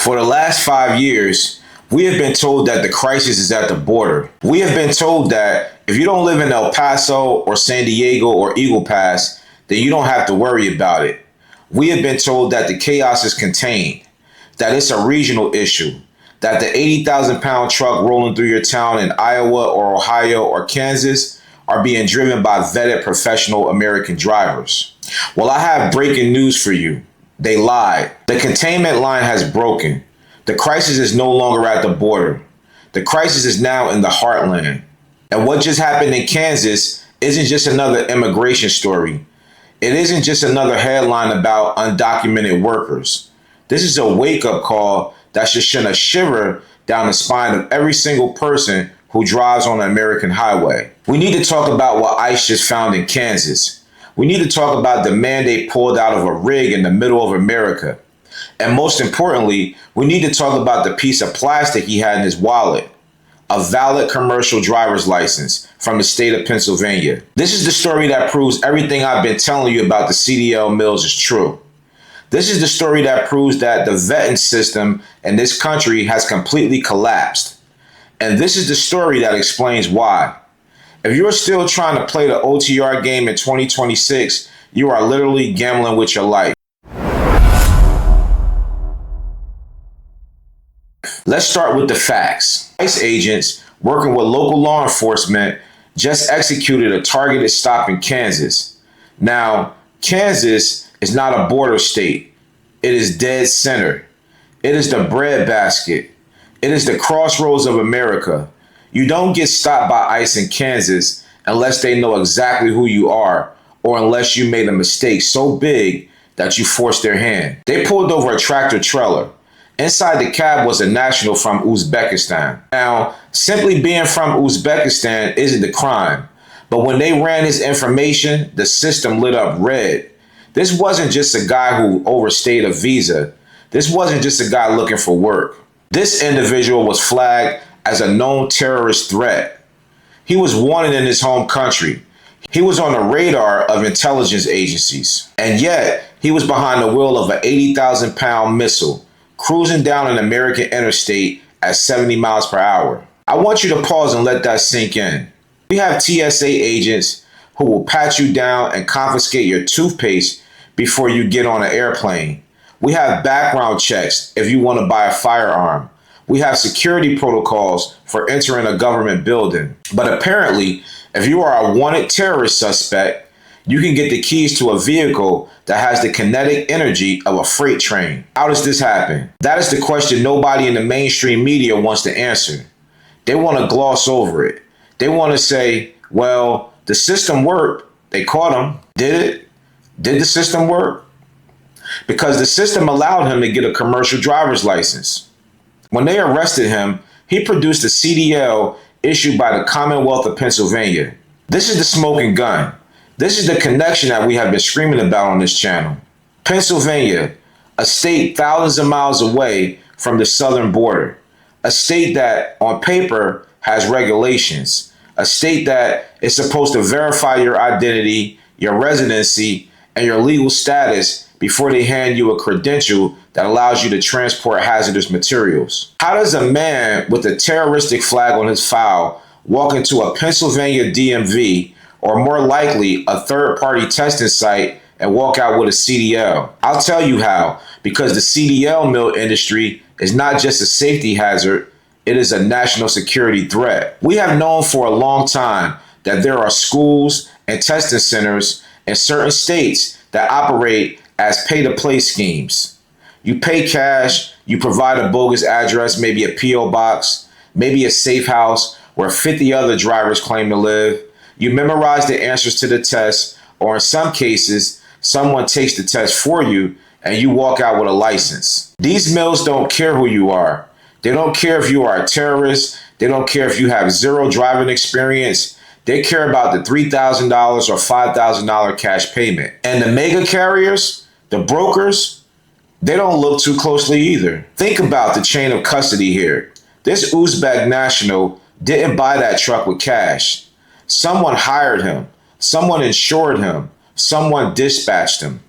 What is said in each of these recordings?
For the last 5 years, we have been told that the crisis is at the border. We have been told that if you don't live in El Paso or San Diego or Eagle Pass, then you don't have to worry about it. We have been told that the chaos is contained, that it's a regional issue, that the 80,000-pound truck rolling through your town in Iowa or Ohio or Kansas are being driven by vetted professional American drivers. Well, I have breaking news for you. They lied. The containment line has broken. The crisis is no longer at the border. The crisis is now in the heartland. And what just happened in Kansas isn't just another immigration story. It isn't just another headline about undocumented workers. This is a wake-up call that should send a shiver down the spine of every single person who drives on an American highway. We need to talk about what ICE just found in Kansas. We need to talk about the man they pulled out of a rig in the middle of America. And most importantly, we need to talk about the piece of plastic he had in his wallet, a valid commercial driver's license from the state of Pennsylvania. This is the story that proves everything I've been telling you about the CDL Mills is true. This is the story that proves that the vetting system in this country has completely collapsed. And this is the story that explains why. If you're still trying to play the OTR game in 2026, you are literally gambling with your life. Let's start with the facts. ICE agents working with local law enforcement just executed a targeted stop in Kansas. Now, Kansas is not a border state. It is dead center. It is the breadbasket. It is the crossroads of America. You don't get stopped by ICE in Kansas unless they know exactly who you are or unless you made a mistake so big that you forced their hand. They pulled over a tractor trailer. Inside the cab was a national from Uzbekistan. Now, simply being from Uzbekistan isn't the crime, but when they ran his information, the system lit up red. This wasn't just a guy who overstayed a visa. This wasn't just a guy looking for work. This individual was flagged as a known terrorist threat. He was wanted in his home country. He was on the radar of intelligence agencies. And yet, he was behind the wheel of an 80,000-pound missile, cruising down an American interstate at 70 miles per hour. I want you to pause and let that sink in. We have TSA agents who will pat you down and confiscate your toothpaste before you get on an airplane. We have background checks if you want to buy a firearm. We have security protocols for entering a government building. But apparently, if you are a wanted terrorist suspect, you can get the keys to a vehicle that has the kinetic energy of a freight train. How does this happen? That is the question nobody in the mainstream media wants to answer. They want to gloss over it. They want to say, well, the system worked. They caught him. Did it? Did the system work? Because the system allowed him to get a commercial driver's license. When they arrested him, he produced a CDL issued by the Commonwealth of Pennsylvania. This is the smoking gun. This is the connection that we have been screaming about on this channel. Pennsylvania, a state thousands of miles away from the southern border, a state that on paper has regulations, a state that is supposed to verify your identity, your residency, and your legal status before they hand you a credential that allows you to transport hazardous materials. How does a man with a terroristic flag on his file walk into a Pennsylvania DMV, or more likely a third-party testing site, and walk out with a CDL? I'll tell you how, because the CDL mill industry is not just a safety hazard, it is a national security threat. We have known for a long time that there are schools and testing centers in certain states that operate as pay-to-play schemes. You pay cash, you provide a bogus address, maybe a P.O. box, maybe a safe house where 50 other drivers claim to live. You memorize the answers to the test, or in some cases, someone takes the test for you and you walk out with a license. These mills don't care who you are. They don't care if you are a terrorist. They don't care if you have zero driving experience. They care about the $3,000 or $5,000 cash payment. And the mega carriers, the brokers, they don't look too closely either. Think about the chain of custody here. This Uzbek national didn't buy that truck with cash. Someone hired him. Someone insured him. Someone dispatched him.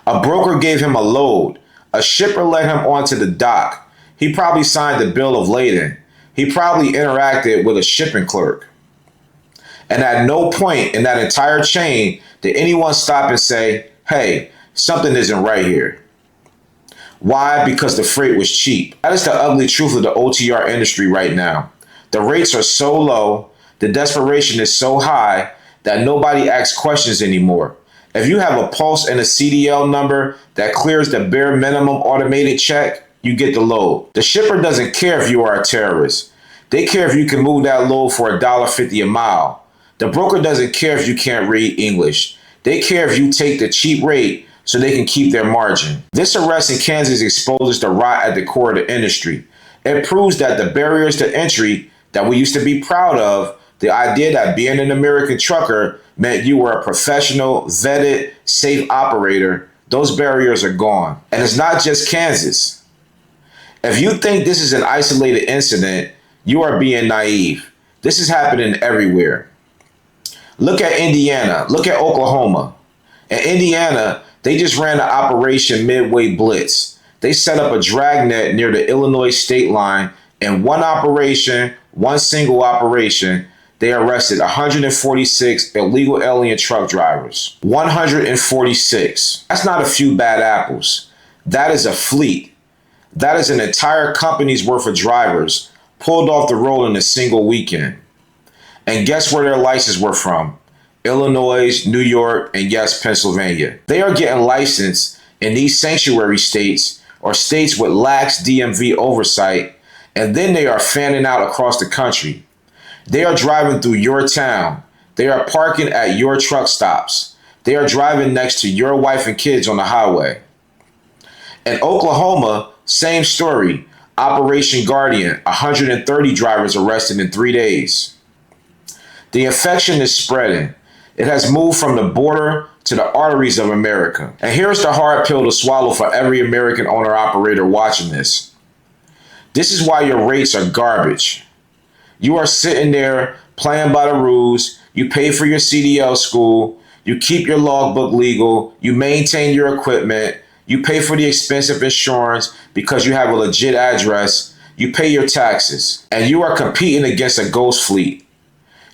A broker gave him a load. A shipper let him onto the dock. He probably signed the bill of lading. He probably interacted with a shipping clerk. And at no point in that entire chain did anyone stop and say, hey, something isn't right here. Why? Because the freight was cheap. That is the ugly truth of the OTR industry right now. The rates are so low, the desperation is so high that nobody asks questions anymore. If you have a pulse and a CDL number that clears the bare minimum automated check, you get the load. The shipper doesn't care if you are a terrorist. They care if you can move that load for $1.50 a mile. The broker doesn't care if you can't read English. They care if you take the cheap rate so they can keep their margin. This arrest in Kansas exposes the rot at the core of the industry. It proves that the barriers to entry that we used to be proud of, the idea that being an American trucker meant you were a professional, vetted, safe operator, those barriers are gone. And it's not just Kansas. If you think this is an isolated incident, you are being naive. This is happening everywhere. Look at Indiana. Look at Oklahoma. In Indiana, they just ran an Operation Midway Blitz. They set up a dragnet near the Illinois state line. In one operation, one single operation, they arrested 146 illegal alien truck drivers. 146. That's not a few bad apples. That is a fleet. That is an entire company's worth of drivers pulled off the road in a single weekend. And guess where their licenses were from? Illinois, New York, and yes, Pennsylvania. They are getting licensed in these sanctuary states or states with lax DMV oversight, and then they are fanning out across the country. They are driving through your town. They are parking at your truck stops. They are driving next to your wife and kids on the highway. In Oklahoma, same story. Operation Guardian, 130 drivers arrested in 3 days. The infection is spreading. It has moved from the border to the arteries of America. And here's the hard pill to swallow for every American owner-operator watching this. This is why your rates are garbage. You are sitting there playing by the rules. You pay for your CDL school. You keep your logbook legal. You maintain your equipment. You pay for the expensive insurance because you have a legit address. You pay your taxes. And you are competing against a ghost fleet.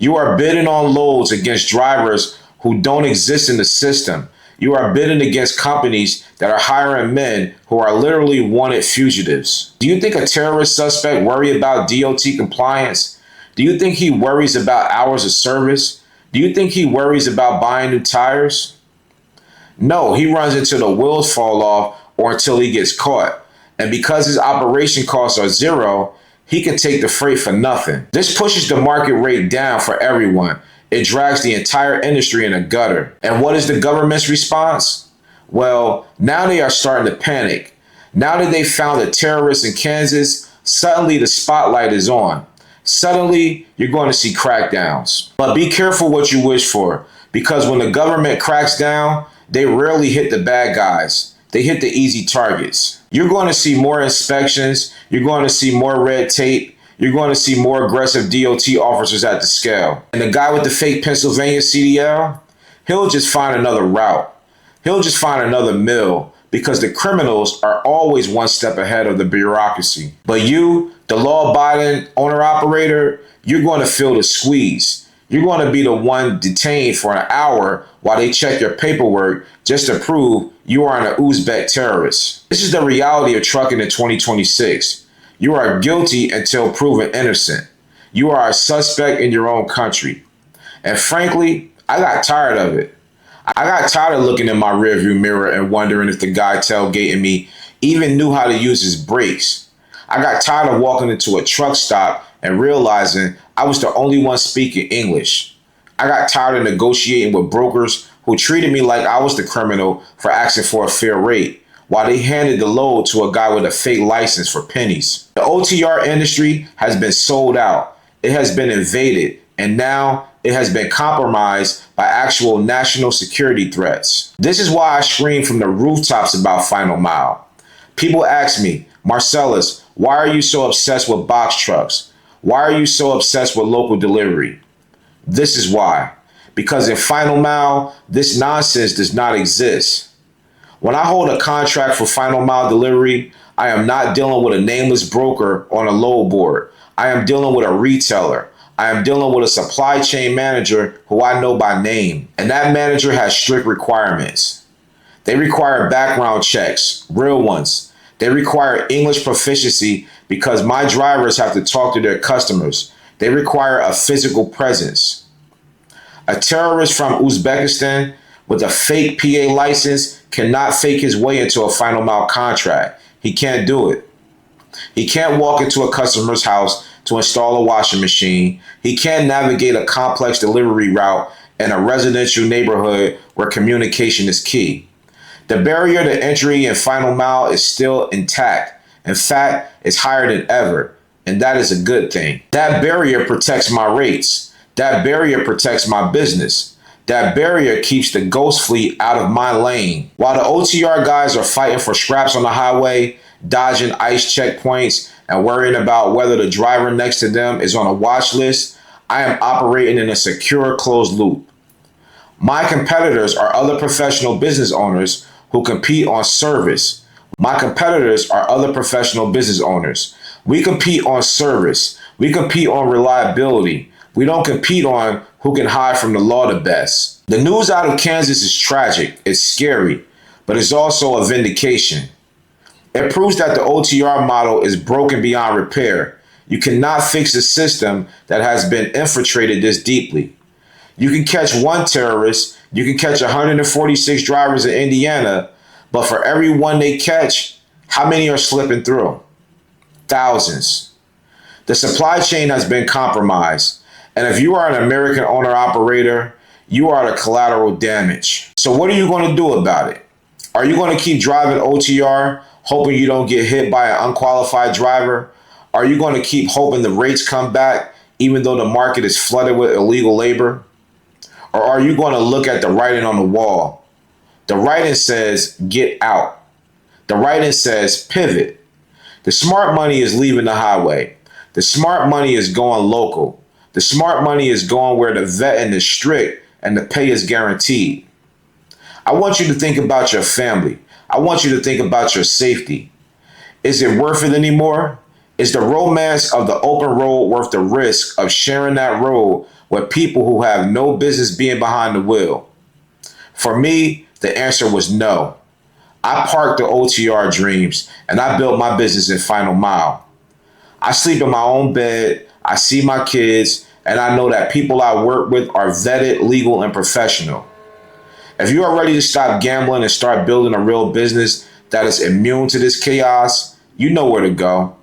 You are bidding on loads against drivers who don't exist in the system. You are bidding against companies that are hiring men who are literally wanted fugitives. Do you think a terrorist suspect worries about DOT compliance? Do you think he worries about hours of service? Do you think he worries about buying new tires? No, he runs until the wheels fall off or until he gets caught. And because his operation costs are zero, he can take the freight for nothing. This pushes the market rate down for everyone. It drags the entire industry in a gutter. And what is the government's response? Well, now they are starting to panic. Now that they found a terrorist in Kansas, suddenly the spotlight is on. Suddenly, you're going to see crackdowns. But be careful what you wish for, because when the government cracks down, they rarely hit the bad guys. They hit the easy targets. You're going to see more inspections. You're going to see more red tape. You're going to see more aggressive DOT officers at the scale. And the guy with the fake Pennsylvania CDL, he'll just find another route. He'll just find another mill because the criminals are always one step ahead of the bureaucracy. But you, the law-abiding owner-operator, you're going to feel the squeeze. You're going to be the one detained for an hour while they check your paperwork just to prove you are an Uzbek terrorist. This is the reality of trucking in 2026. You are guilty until proven innocent. You are a suspect in your own country. And frankly, I got tired of it. I got tired of looking in my rearview mirror and wondering if the guy tailgating me even knew how to use his brakes. I got tired of walking into a truck stop and realizing I was the only one speaking English. I got tired of negotiating with brokers who treated me like I was the criminal for asking for a fair rate, while they handed the load to a guy with a fake license for pennies. The OTR industry has been sold out. It has been invaded, and now it has been compromised by actual national security threats. This is why I scream from the rooftops about Final Mile. People ask me, Marcellus, why are you so obsessed with box trucks? Why are you so obsessed with local delivery? This is why. Because in Final Mile, this nonsense does not exist. When I hold a contract for final mile delivery, I am not dealing with a nameless broker on a load board. I am dealing with a retailer. I am dealing with a supply chain manager who I know by name. And that manager has strict requirements. They require background checks, real ones. They require English proficiency because my drivers have to talk to their customers. They require a physical presence. A terrorist from Uzbekistan with a fake PA license cannot fake his way into a final mile contract. He can't do it. He can't walk into a customer's house to install a washing machine. He can't navigate a complex delivery route in a residential neighborhood where communication is key. The barrier to entry in final mile is still intact. In fact, it's higher than ever, and that is a good thing. That barrier protects my rates. That barrier protects my business. That barrier keeps the ghost fleet out of my lane. While the OTR guys are fighting for scraps on the highway, dodging ICE checkpoints, and worrying about whether the driver next to them is on a watch list, I am operating in a secure closed loop. My competitors are other professional business owners who compete on service. My competitors are other professional business owners. We compete on service. We compete on reliability. We don't compete on who can hide from the law the best. The news out of Kansas is tragic. It's scary, but it's also a vindication. It proves that the OTR model is broken beyond repair. You cannot fix a system that has been infiltrated this deeply. You can catch one terrorist, you can catch 146 drivers in Indiana, but for every one they catch, how many are slipping through? Thousands. The supply chain has been compromised. And if you are an American owner operator, you are the collateral damage. So what are you going to do about it? Are you going to keep driving OTR, hoping you don't get hit by an unqualified driver? Are you going to keep hoping the rates come back, even though the market is flooded with illegal labor? Or are you going to look at the writing on the wall? The writing says, get out. The writing says, pivot. The smart money is leaving the highway. The smart money is going local. The smart money is going where the vetting is strict and the pay is guaranteed. I want you to think about your family. I want you to think about your safety. Is it worth it anymore? Is the romance of the open road worth the risk of sharing that road with people who have no business being behind the wheel? For me, the answer was no. I parked the OTR dreams and I built my business in final mile. I sleep in my own bed, I see my kids, and I know that people I work with are vetted, legal, and professional. If you are ready to stop gambling and start building a real business that is immune to this chaos, you know where to go.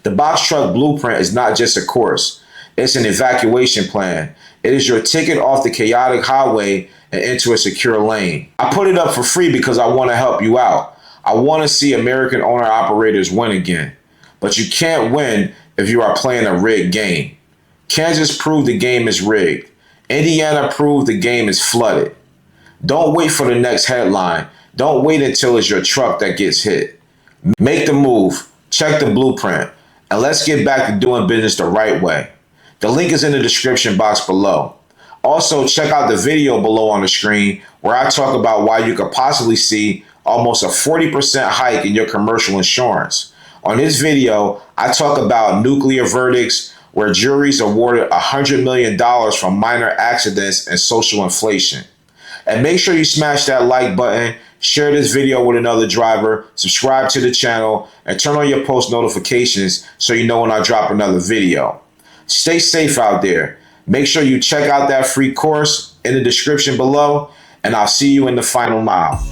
The box truck blueprint is not just a course. It's an evacuation plan. It is your ticket off the chaotic highway and into a secure lane. I put it up for free because I want to help you out. I want to see American owner operators win again. But you can't win if you are playing a rigged game. Kansas proved the game is rigged. Indiana proved the game is flooded. Don't wait for the next headline. Don't wait until it's your truck that gets hit. Make the move, check the blueprint, and let's get back to doing business the right way. The link is in the description box below. Also, check out the video below on the screen where I talk about why you could possibly see almost a 40% hike in your commercial insurance. On this video, I talk about nuclear verdicts where juries awarded $100 million from minor accidents and social inflation. And make sure you smash that like button, share this video with another driver, subscribe to the channel, and turn on your post notifications so you know when I drop another video. Stay safe out there. Make sure you check out that free course in the description below, and I'll see you in the final mile.